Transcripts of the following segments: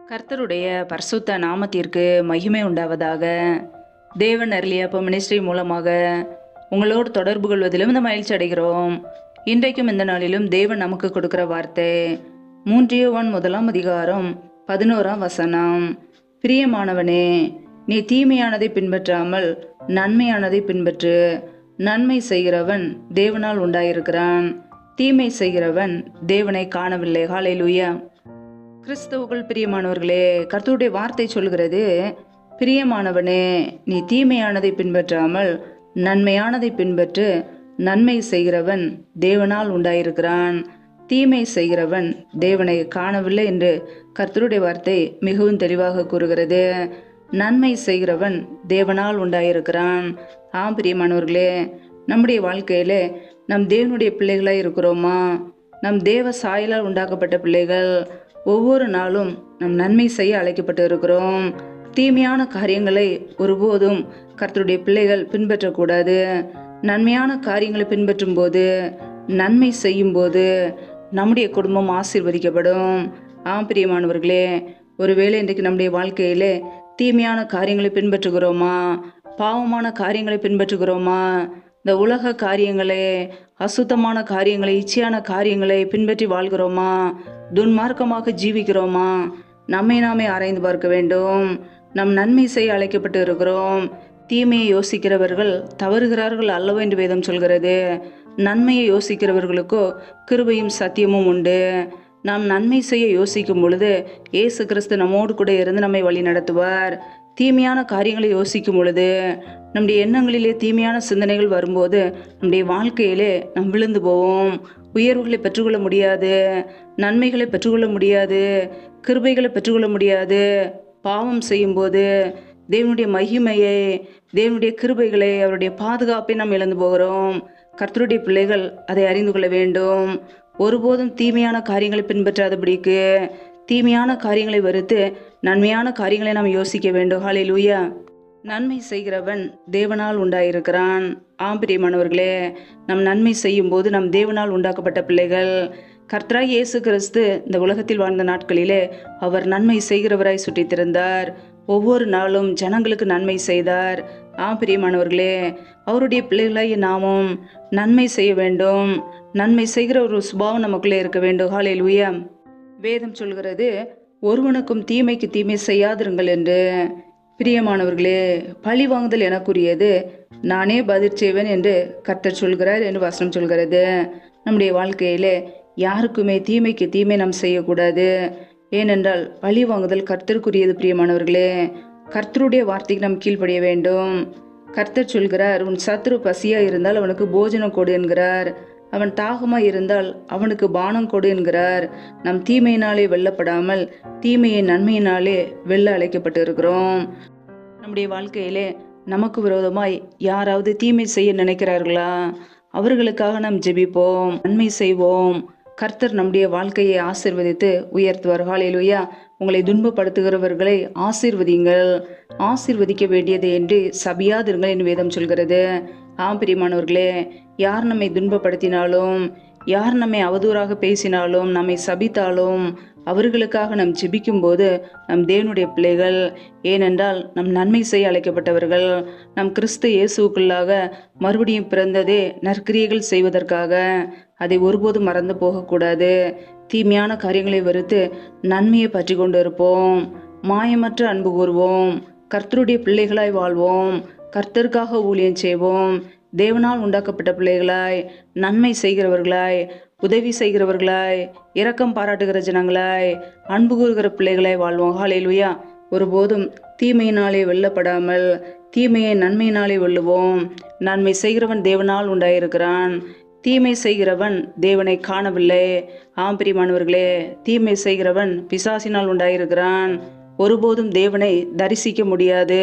கர்த்தருடைய பரிசுத்த நாமத்திற்கு மகிமை உண்டாவதாக. தேவன் அருளிய மினிஸ்ட்ரி மூலமாக உங்களோடு தொடர்பு கொள்வதிலும் இந்த மகிழ்ச்சி அடைகிறோம். இன்றைக்கும் இந்த நாளிலும் தேவன் நமக்கு கொடுக்கிற வார்த்தை 3 யோவான் 1:11. பிரியமானவனே, நீ தீமையானதை பின்பற்றாமல் நன்மையானதை பின்பற்று. நன்மை செய்கிறவன் தேவனால் உண்டாயிருக்கிறான், தீமை செய்கிறவன் தேவனை காணவில்லை. ஹல்லேலூயா. கிறிஸ்துவுக்குள் பிரியமானவர்களே, கர்த்தருடைய வார்த்தை சொல்கிறது, பிரியமானவனே, நீ தீமையானதை பின்பற்றாமல் நன்மையானதை பின்பற்று. நன்மை செய்கிறவன் தேவனால் உண்டாயிருக்கிறான், தீமை செய்கிறவன் தேவனை காணவில்லை என்று கர்த்தருடைய வார்த்தை மிகவும் தெளிவாக கூறுகிறது. நன்மை செய்கிறவன் தேவனால் உண்டாயிருக்கிறான். ஆம் பிரியமானவர்களே, நம்முடைய வாழ்க்கையிலே நம் தேவனுடைய பிள்ளைகளாய் இருக்கிறோமா? நம் தேவ சாயலால் உண்டாக்கப்பட்ட பிள்ளைகள். ஒவ்வொரு நாளும் நம் நன்மை செய்ய அழைக்கப்பட்டு இருக்கிறோம். தீமையான காரியங்களை ஒருபோதும் கர்த்தருடைய பிள்ளைகள் பின்பற்றக்கூடாது. நன்மையான காரியங்களை பின்பற்றும் போது, நன்மை செய்யும் போது நம்முடைய குடும்பம் ஆசீர்வதிக்கப்படும். ஆம் பிரியமானவர்களே, ஒருவேளை இன்றைக்கு நம்முடைய வாழ்க்கையிலே தீமையான காரியங்களை பின்பற்றுகிறோமா? பாவமான காரியங்களை பின்பற்றுகிறோமா? இந்த உலக காரியங்களே, அசுத்தமான காரியங்களை, இச்சையான காரியங்களை பின்பற்றி வாழ்கிறோமா? துன்மார்க்கமாக ஜீவிக்கிறோமா? நம்மை நாமே ஆராய்ந்து பார்க்க வேண்டும். நம் நன்மை செய்ய அழைக்கப்பட்டு இருக்கிறோம். தீமையை யோசிக்கிறவர்கள் தவறுகிறார்கள் அல்லவோ என்று வேதம் சொல்கிறது. நன்மையை யோசிக்கிறவர்களுக்கோ கிருபையும் சத்தியமும் உண்டு. நாம் நன்மை செய்ய யோசிக்கும் பொழுது இயேசு கிறிஸ்து நம்மோடு கூட இருந்து நம்மை வழி நடத்துவார். தீமையான காரியங்களை யோசிக்கும் பொழுது, நம்முடைய எண்ணங்களிலே தீமையான சிந்தனைகள் வரும்போது நம்முடைய வாழ்க்கையிலே நாம் விழுந்து போவோம். உயர்வுகளை பெற்றுக்கொள்ள முடியாது, நன்மைகளை பெற்றுக்கொள்ள முடியாது, கிருபைகளை பெற்றுக்கொள்ள முடியாது. பாவம் செய்யும்போது தேவனுடைய மகிமையை, தேவனுடைய கிருபைகளை, அவருடைய பாதுகாப்பை நாம் இழந்து போகிறோம். கர்த்தருடைய பிள்ளைகள் அதை அறிந்து கொள்ள வேண்டும். ஒருபோதும் தீமையான காரியங்களை பின்பற்றாதபடிக்கு, தீமையான காரியங்களை வெறுத்து நன்மையான காரியங்களை நாம் யோசிக்க வேண்டும். ஹல்லேலூயா. நன்மை செய்கிறவன் தேவனால் உண்டாயிருக்கிறான். ஆம் பிரியமானவர்களே, நம் நன்மை செய்யும் போது நம் தேவனால் உண்டாக்கப்பட்ட பிள்ளைகள். கர்த்தராய் இயேசு கிறிஸ்து இந்த உலகத்தில் வாழ்ந்த நாட்களிலே அவர் நன்மை செய்கிறவராய் சுற்றித்திருந்தார். ஒவ்வொரு நாளும் ஜனங்களுக்கு நன்மை செய்தார். ஆம் பிரியமானவர்களே, அவருடைய பிள்ளைகளாய் நாமும் நன்மை செய்ய வேண்டும். நன்மை செய்கிற ஒரு சுபாவம் நமக்குள்ளே இருக்க வேண்டும். ஹல்லேலூயா. வேதம் சொல்கிறது, ஒருவனுக்கும் தீமைக்கு தீமை செய்யாதிருங்கள் என்று. பிரியமானவர்களே, பழி வாங்குதல் எனக்குரியது, நானே பதில் செய்வேன் என்று கர்த்தர் சொல்கிறார் என்று வசனம் சொல்கிறது. நம்முடைய வாழ்க்கையிலே யாருக்குமே தீமைக்கு தீமை நாம் செய்யக்கூடாது. ஏனென்றால் பழி வாங்குதல் கர்த்தருக்குரியது. பிரியமானவர்களே, கர்த்தருடைய வார்த்தைக்கு நாம் கீழ்ப்படிய வேண்டும். கர்த்தர் சொல்கிறார், உன் சத்துரு பசியா இருந்தால் அவனுக்கு போஜனம் கொடு என்கிறார். அவன் தாகமாக இருந்தால் அவனுக்கு பானம் கொடு என்கிறார். நம் தீமையினாலே வெல்லப்படாமல் தீமையை நன்மையினாலே வெல்ல அழைக்கப்பட்டு இருக்கிறோம். நம்முடைய வாழ்க்கையிலே நமக்கு விரோதமாய் யாராவது தீமை செய்ய நினைக்கிறார்களா? அவர்களுக்காக நாம் ஜெபிப்போம், நன்மை செய்வோம். கர்த்தர் நம்முடைய வாழ்க்கையை ஆசீர்வதித்து உயர்த்துவார். ஹல்லேலூயா. உங்களை துன்பப்படுத்துகிறவர்களை ஆசீர்வதிங்கள். ஆசீர்வதிக்க வேண்டியது என்று சபியாதிருங்கள் என்று வேதம் சொல்கிறது. ஆம் பிரியமானவர்களே, யார் நம்மை துன்பப்படுத்தினாலும், யார் நம்மை அவதூறாக பேசினாலும், நம்மை சபித்தாலும் அவர்களுக்காக நாம் ஜெபிக்கும் போது நம் தேவனுடைய பிள்ளைகள். ஏனென்றால் நம் நன்மை செய்ய அழைக்கப்பட்டவர்கள். நம் கிறிஸ்து இயேசுக்குள்ளாக மறுபடியும் பிறந்ததே நற்கிரியைகள் செய்வதற்காக. அதை ஒருபோதும் மறந்து போகக்கூடாது. தீமையான காரியங்களை வெறுத்து நன்மையை பற்றி கொண்டு இருப்போம். மாயமற்ற அன்பு கூறுவோம். கர்த்தருடைய பிள்ளைகளாய் வாழ்வோம். கர்த்தருக்காக ஊழியம் செய்வோம். தேவனால் உண்டாக்கப்பட்ட பிள்ளைகளாய், நன்மை செய்கிறவர்களாய், உதவி செய்கிறவர்களாய், இரக்கம் பாராட்டுகிற ஜனங்களாய், அன்பு கூறுகிற பிள்ளைகளாய் வாழ்வோம். ஹல்லேலூயா. ஒருபோதும் தீமையினாலே வெல்லப்படாமல் தீமையை நன்மையினாலே வெல்லுவோம். நன்மை செய்கிறவன் தேவனால் உண்டாயிருக்கிறான், தீமை செய்கிறவன் தேவனை காணவில்லை. ஆம் பிரியமானவர்களே, தீமை செய்கிறவன் பிசாசினால் உண்டாயிருக்கிறான். ஒருபோதும் தேவனை தரிசிக்க முடியாது,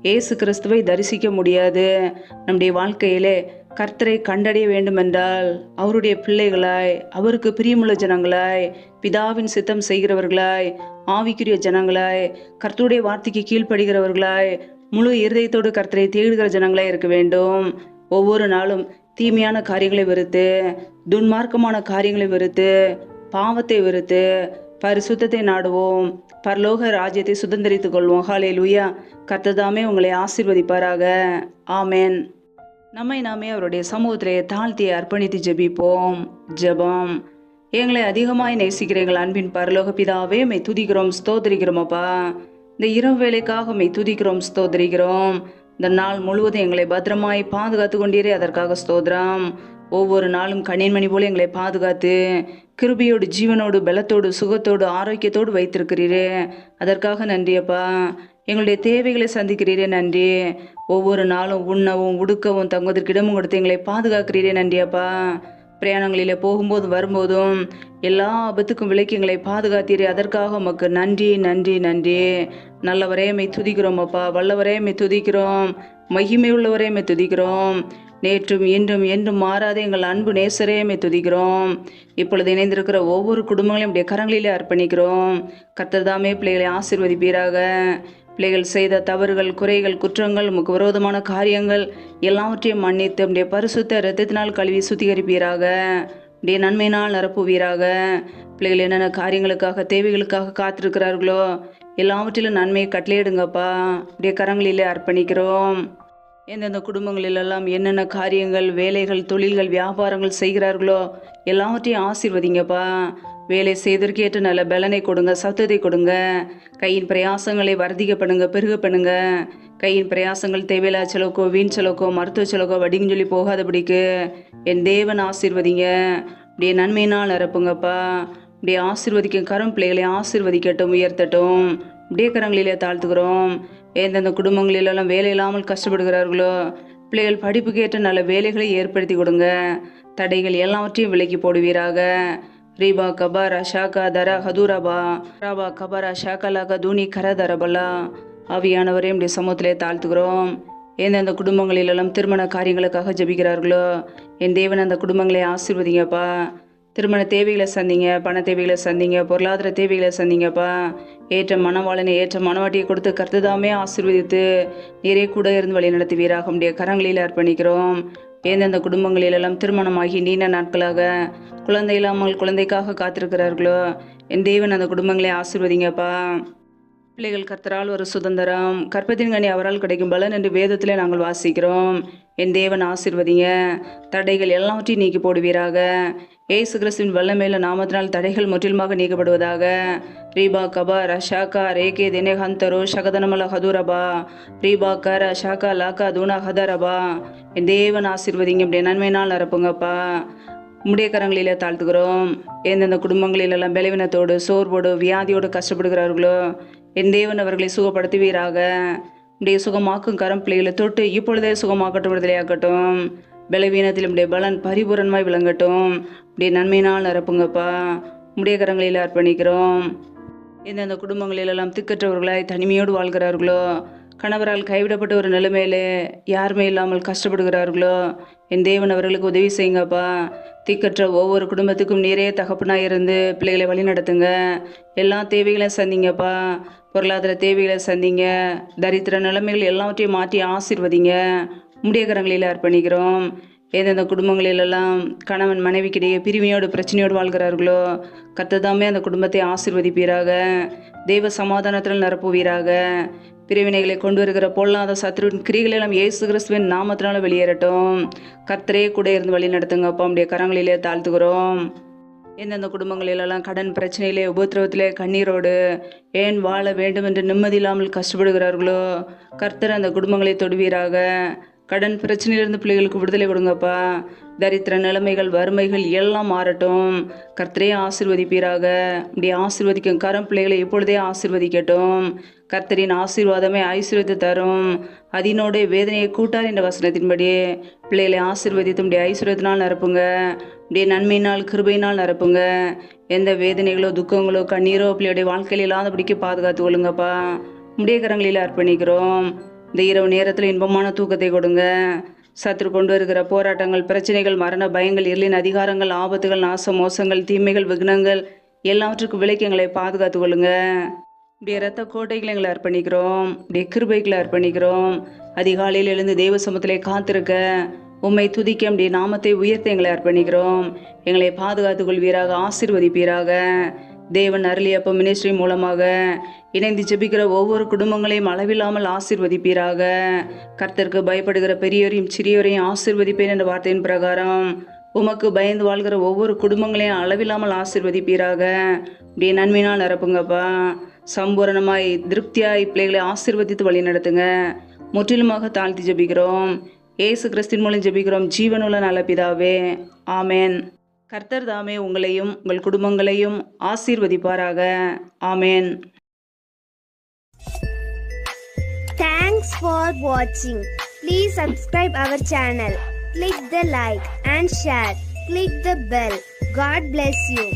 இயேசு கிறிஸ்துவை தரிசிக்க முடியாது. நம்முடைய வாழ்க்கையிலே கர்த்தரை கண்டடைய வேண்டுமென்றால் அவருடைய பிள்ளைகளாய், அவருக்கு பிரியமுள்ள ஜனங்களாய், பிதாவின் சித்தம் செய்கிறவர்களாய், ஆவிக்குரிய ஜனங்களாய், கர்த்தருடைய வார்த்தைக்கு கீழ்ப்படுகிறவர்களாய், முழு இருதயத்தோடு கர்த்தரை தேடுகிற ஜனங்களாய் இருக்க வேண்டும். ஒவ்வொரு நாளும் தீமையான காரியங்களை வெறுத்து, துன்மார்க்கமான காரியங்களை வெறுத்து, பாவத்தை வெறுத்து, பரிசுத்தத்தை நாடுவோம், பரலோக ராஜ்யத்தை சுதந்திரித்துக் கொள்வோம். ஹல்லேலூயா. கர்த்தர் உங்களை ஆசீர்வதிப்பாராக. ஆமென். நம்மை நாமே அவருடைய சமூகத்திலே தாழ்த்தி அர்ப்பணித்து ஜெபிப்போம். ஜெபம். எங்களை அதிகமாய் நேசிக்கிற எங்கள் அன்பின் பரலோக பிதாவே, மை துதிக்கிறோம், ஸ்தோத்திரிக்கிறோம் அப்பா. இந்த இரவு வேலைக்காக மை துதிக்கிறோம், ஸ்தோத்திரிக்கிறோம். இந்த நாள் முழுவதும் எங்களை பத்திரமாய் பாதுகாத்து கொண்டீரே, அதற்காக ஸ்தோத்திரம். ஒவ்வொரு நாளும் கண்ணின்மணி போல எங்களை பாதுகாத்து கிருபையோடு, ஜீவனோடு, பலத்தோடு, சுகத்தோடு, ஆரோக்கியத்தோடு வைத்திருக்கிறீரே, அதற்காக நன்றியப்பா. எங்களுடைய தேவைகளை சந்திக்கிறீரே, நன்றி. ஒவ்வொரு நாளும் உண்ணவும் உடுக்கவும் தங்குவதற்கு இடமும் கொடுத்து எங்களை பாதுகாக்கிறீரே, நன்றியப்பா. பிரயாணங்களிலே போகும்போதும் வரும்போதும் எல்லா ஆபத்துக்கும் விலக்கி எங்களை பாதுகாத்தீரே, அதற்காக உமக்கு நன்றி, நன்றி, நன்றி. நல்லவரே மை துதிக்கிறோம் அப்பா, வல்லவரே மை துதிக்கிறோம், மகிமை உள்ளவரே மை துதிக்கிறோம். நேற்றும் இன்றும் என்றும் மாறாத எங்கள் அன்பு நேசரே மை துதிக்கிறோம். இப்பொழுது இணைந்திருக்கிற ஒவ்வொரு குடும்பங்களையும் உடைய கரங்களிலே அர்ப்பணிக்கிறோம். கர்த்தர் தாமே பிள்ளைகளை ஆசீர்வதிப்பீராக. பிள்ளைகள் செய்த தவறுகள், குறைகள், குற்றங்கள், உமக்கு விரோதமான காரியங்கள் எல்லாவற்றையும் மன்னித்து உடைய பரிசுத்த இரத்தத்தினால் கழுவி சுத்திகரிப்பீராக. உடைய நன்மையினால் நிரப்புவீராக. பிள்ளைகள் என்னென்ன காரியங்களுக்காக, தேவைகளுக்காக காத்திருக்கிறார்களோ எல்லாவற்றிலும் நன்மையை கட்டளையிடுங்கப்பா. உடைய கரங்களிலே அர்ப்பணிக்கிறோம். எந்தெந்த குடும்பங்களிலெல்லாம் என்னென்ன காரியங்கள், வேலைகள், தொழில்கள், வியாபாரங்கள் செய்கிறார்களோ எல்லாவற்றையும் ஆசீர்வதிங்கப்பா. வேலை செய்வதற்கேற்ற நல்ல பலனை கொடுங்க, சத்தத்தை கொடுங்க. கையின் பிரயாசங்களை வர்த்திக்கப்படுங்க, பெருக பண்ணுங்க. கையின் பிரயாசங்கள் தேவையில்லா செலவுக்கோ, வீண் செலவுக்கோ, மருத்துவ செலவுக்கோ வடின்னு சொல்லி போகாதபடிக்கு என் தேவன் ஆசீர்வதிங்க. இப்படியே நன்மையினால் நிரப்புங்கப்பா. இப்படியே ஆசீர்வதிக்கும் கரம் பிள்ளைகளை ஆசீர்வதிக்கட்டும், உயர்த்தட்டும். இப்படியே கரங்களிலே தாழ்த்துக்கிறோம். எந்தெந்த குடும்பங்களிலெல்லாம் வேலை இல்லாமல் கஷ்டப்படுகிறார்களோ பிள்ளைகள் படிப்புக்கேற்ற நல்ல வேலைகளை ஏற்படுத்தி கொடுங்க. தடைகள் எல்லாவற்றையும் விலக்கி போடுவீராக. ரீபா கபாரா ஷாக்கா தரா ஹதூராபா ராபா கபாரா ஷாக்கலாக தூணி கரதரபலா. ஆவியானவரே நம்முடைய சமூகத்திலே தாழ்த்துக்கிறோம். எந்தெந்த குடும்பங்களிலெல்லாம் திருமண காரியங்களுக்காக ஜெபிக்கிறார்களோ என் தேவன் அந்த குடும்பங்களை ஆசீர்வதிங்கப்பா. திருமண தேவைகளை சந்திங்க, பண தேவைகளை சந்திங்க, பொருளாதார தேவைகளை சந்திங்கப்பா. ஏற்ற மனவாளனை, ஏற்ற மனவாட்டியை கொடுத்து கர்த்ததாமே ஆசீர்வதித்து நிறைய கூட இருந்து வழி நடத்துவீராக. நம்முடைய கரங்களில் அர்ப்பணிக்கிறோம். எந்தெந்த குடும்பங்களிலெல்லாம் திருமணமாகி நீண்ட நாட்களாக குழந்தை இல்லாமல் குழந்தைக்காக காத்திருக்கிறார்களோ என் தேவன் அந்த குடும்பங்களை ஆசீர்வதிங்கப்பா. பிள்ளைகள் கர்த்தரால் ஒரு சுதந்திரம், கற்பத்தின் கனி அவரால் கிடைக்கும் பலன் என்று வேதத்திலே நாங்கள் வாசிக்கிறோம். என் தேவன் ஆசீர்வதிங்க. தடைகள் எல்லாவற்றையும் நீக்கி போடுவீராக. ஏசு கிறிஸ்துவின் வல்லமையில நாமத்தினால் தடைகள் முற்றிலுமாக நீக்கப்படுவதாக. ரீபா கபா ரஷாக்கா ரேகே தினே ஹந்தரோ ஷகதனமல ஹதுரபா ரீபா கர ஷாக்கா லாக்கா தூணா ஹதரபா. என் தேவன் ஆசீர்வதிங்க. இப்படி நன்மையினால் நிரப்புங்கப்பா. உம்முடைய கரங்களிலே தாழ்த்துக்கிறோம். எந்தெந்த குடும்பங்களிலெல்லாம் பலவீனத்தோடு, சோர்வோடு, வியாதியோடு கஷ்டப்படுகிறார்களோ என் தேவன் அவர்களை சுகப்படுத்துவீராக. உடைய சுகமாக்கும் கரம் பிள்ளைகளை தொட்டு இப்பொழுதே சுகமாக்கட்டும், விடுதலையாக்கட்டும். பலவீனத்தில் உடைய பலன் பரிபூரணமாய் விளங்கட்டும். உடைய நன்மையினால் நிரப்புங்கப்பா. உடைய கரங்களில் அர்ப்பணிக்கிறோம். எந்தெந்த குடும்பங்களிலெல்லாம் திக்கற்றவர்களாய் தனிமையோடு வாழ்கிறார்களோ, கணவரால் கைவிடப்பட்ட ஒரு நிலைமையிலே யாருமே இல்லாமல் கஷ்டப்படுகிறார்களோ என் தேவன் அவர்களுக்கு உதவி செய்யுங்கப்பா. திக்கற்ற ஒவ்வொரு குடும்பத்துக்கும் நீரே தகப்பனாக இருந்து பிள்ளைகளை வழி நடத்துங்க. எல்லா தேவைகளையும் சந்திங்கப்பா. பொருளாதார தேவைகளை சந்திங்க. தரித்திர நிலைமைகள் எல்லாவற்றையும் மாற்றி ஆசீர்வதிங்க. உம்முடைய கரங்களில் அர்ப்பணிக்கிறோம். எந்தெந்த குடும்பங்களிலெல்லாம் கணவன் மனைவிக்கிடையே பிரிவினையோடு பிரச்சனையோடு வாழ்கிறார்களோ கர்த்ததாமே அந்த குடும்பத்தை ஆசீர்வதிப்பீராக. தெய்வ சமாதானத்தில் நிரப்புவீராக. பிரிவினைகளை கொண்டு வருகிற பொல்லாத சத்ருவின் கிரிகளெல்லாம் இயேசு கிறிஸ்துவின் நாமத்தினால வெளியேறட்டும். கர்த்தரே கூட இருந்து வழி நடத்துங்கப்பா. உம்முடைய கரங்களிலே தாழ்த்துகிறோம். எந்தெந்த குடும்பங்களிலெல்லாம் கடன் பிரச்சனையிலே, உபத்திரவத்திலே, கண்ணீரோடு ஏன் வாழ வேண்டும் என்று நிம்மதி இல்லாமல் கஷ்டப்படுகிறார்களோ கர்த்தர் அந்த குடும்பங்களை தொடுவீராக. கடன் பிரச்சனையிலிருந்து பிள்ளைகளுக்கு விடுதலை கொடுங்கப்பா. தரித்திர நிலைமைகள், வறுமைகள் எல்லாம் மாறட்டும். கர்த்தரே ஆசீர்வதிப்பீராக. இப்படி ஆசீர்வதிக்கும் கரம் பிள்ளைகளை இப்பொழுதே ஆசீர்வதிக்கட்டும். கர்த்தரின் ஆசீர்வாதமே ஐஸ்வர்யத்தை தரும், அதனோட வேதனையை கூட்டார் என்ற வசனத்தின்படி பிள்ளைகளை ஆசீர்வதித்து உடைய ஐஸ்வர்யத்தினால் நிரப்புங்க. உடைய நன்மையினால், கிருபையினால் நிரப்புங்க. எந்த வேதனைகளோ, துக்கங்களோ, கண்ணீரோ பிள்ளையுடைய வாழ்க்கையில் இல்லாதபடிக்கு பாதுகாத்து கொள்ளுங்கப்பா. உடைய கரங்களில் அர்ப்பணிக்கிறோம். இந்த இரவு நேரத்தில் இன்பமான தூக்கத்தை கொடுங்க. சத்துரு கொண்டு வருகிற போராட்டங்கள், பிரச்சனைகள், மரண பயங்கள், இருளின் அதிகாரங்கள், ஆபத்துகள், நாச மோசங்கள், தீமைகள், விக்னங்கள் எல்லாவற்றுக்கும் விலைக்கு எங்களை பாதுகாத்து கொள்ளுங்க. இப்படிய இரத்த கோட்டைகளை எங்களை அர்ப்பணிக்கிறோம். இப்படிய கிருபைகளை அர்ப்பணிக்கிறோம். அதிகாலையில் எழுந்து தெய்வ சமூகத்திலே காத்திருக்க, உம்மை துதிக்க, நம்முடைய நாமத்தை உயர்த்த எங்களை அர்ப்பணிக்கிறோம். எங்களை பாதுகாத்துக் கொள்வீராக, ஆசீர்வதிப்பீராக. தேவன் அருளியப்ப மினிஸ்ட்ரி மூலமாக இணைந்து ஜெபிக்கிற ஒவ்வொரு குடும்பங்களையும் அளவில்லாமல் ஆசீர்வதிப்பீராக. கர்த்தருக்கு பயப்படுகிற பெரியோரையும் சிறியோரையும் ஆசீர்வதிப்பேன் என்ற வார்த்தையின் பிரகாரம் உமக்கு பயந்து வாழ்கிற ஒவ்வொரு குடும்பங்களையும் அளவில்லாமல் ஆசீர்வதிப்பீராக. இப்படியே நன்மையினால் நிரப்புங்கப்பா. சம்பூரணமாய் திருப்தியாய் பிள்ளைகளை ஆசீர்வதித்து வழி நடத்துங்க. முற்றிலுமாக தாழ்த்தி ஜெபிக்கிறோம். இயேசு கிறிஸ்துவின் மூலம் ஜெபிக்கிறோம் ஜீவனுள்ள நல்ல பிதாவே, ஆமேன். கர்த்தர் தாமே உங்களையும் உங்கள் குடும்பங்களையும் ஆசீர்வதிப்பாராக. ஆமேன். Thanks for watching. Please subscribe our channel. Click the like and share. Click the bell. God bless you.